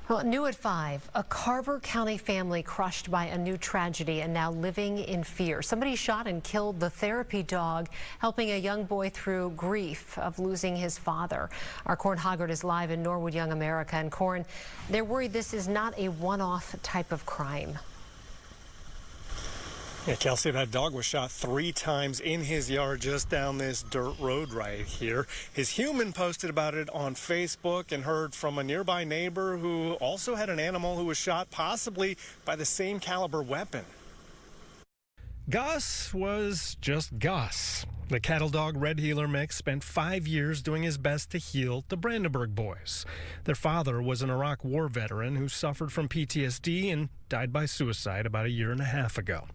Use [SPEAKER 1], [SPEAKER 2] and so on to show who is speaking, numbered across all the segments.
[SPEAKER 1] Well, new at 5, a Carver County family crushed by a new tragedy and now living in fear. Somebody shot and killed the therapy dog, helping a young boy through grief of losing his father. Our Corin Hoggard is live in Norwood Young America. And Corin, they're worried this is not a one-off type of crime.
[SPEAKER 2] Yeah, Kelsey, that dog was shot 3 times in his yard just down this dirt road right here. His human posted about it on Facebook and heard from a nearby neighbor who also had an animal who was shot possibly by the same caliber weapon. Gus was just Gus. The cattle dog red heeler mix spent 5 years doing his best to heal the Brandenburg boys. Their father was an Iraq war veteran who suffered from PTSD and died by suicide about a year and a half ago.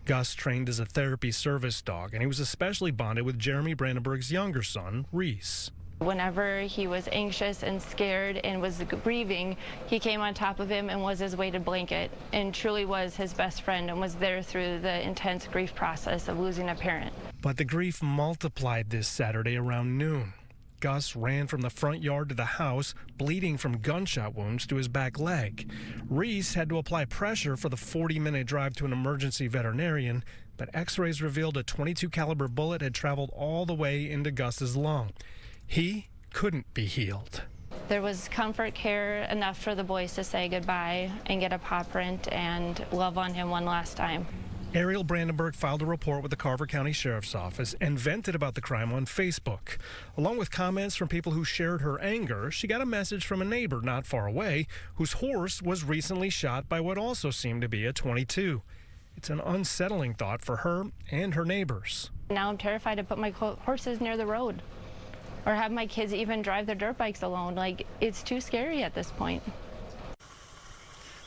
[SPEAKER 2] Gus trained as a therapy service dog, and he was especially bonded with Jeremy Brandenburg's younger son, Reese.
[SPEAKER 3] Whenever he was anxious and scared and was grieving, he came on top of him and was his weighted blanket and truly was his best friend and was there through the intense grief process of losing a parent.
[SPEAKER 2] But the grief multiplied this Saturday around noon. Gus ran from the front yard to the house, bleeding from gunshot wounds to his back leg. Reese had to apply pressure for the 40-minute drive to an emergency veterinarian, but x-rays revealed a .22 caliber bullet had traveled all the way into Gus's lung. He couldn't be healed.
[SPEAKER 3] There was comfort care enough for the boys to say goodbye and get a paw print and love on him one last time.
[SPEAKER 2] Ariel Brandenburg filed a report with the Carver County Sheriff's Office and vented about the crime on Facebook. Along with comments from people who shared her anger, she got a message from a neighbor not far away whose horse was recently shot by what also seemed to be a .22. It's an unsettling thought for her and her neighbors.
[SPEAKER 3] Now I'm terrified to put my horses near the road or have my kids even drive their dirt bikes alone. Like, it's too scary at this point.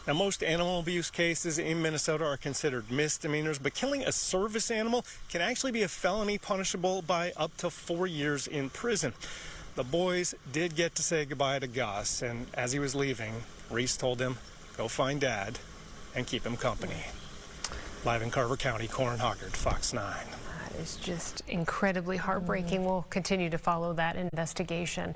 [SPEAKER 2] Now, most animal abuse cases in Minnesota are considered misdemeanors, but killing a service animal can actually be a felony punishable by up to 4 years in prison. The boys did get to say goodbye to Gus, and as he was leaving, Reese told him, go find Dad and keep him company. Live in Carver County, Corin Hoggard, Fox 9.
[SPEAKER 1] That is just incredibly heartbreaking. We'll continue to follow that investigation.